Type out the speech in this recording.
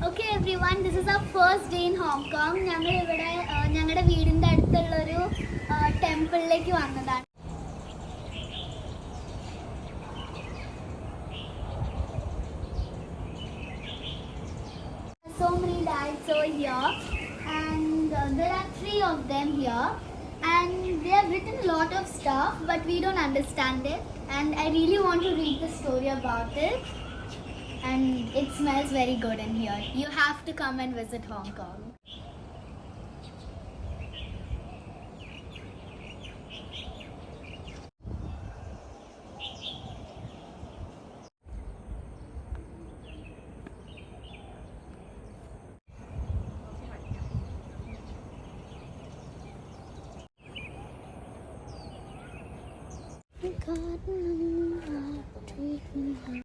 Okay everyone, this is our first day in Hong Kong. ഞങ്ങൾ ഇവിടെ ഞങ്ങളുടെ വീടിൻ്റെ അടുത്തുള്ളൊരു ടെമ്പിളിലേക്ക് വന്നതാണ്. So many lights over here, and there are 3 of them here, and they have written a lot of stuff, but we don't understand it. And I really want to read the story about it. And it smells very good in here. You have to come and visit Hong Kong.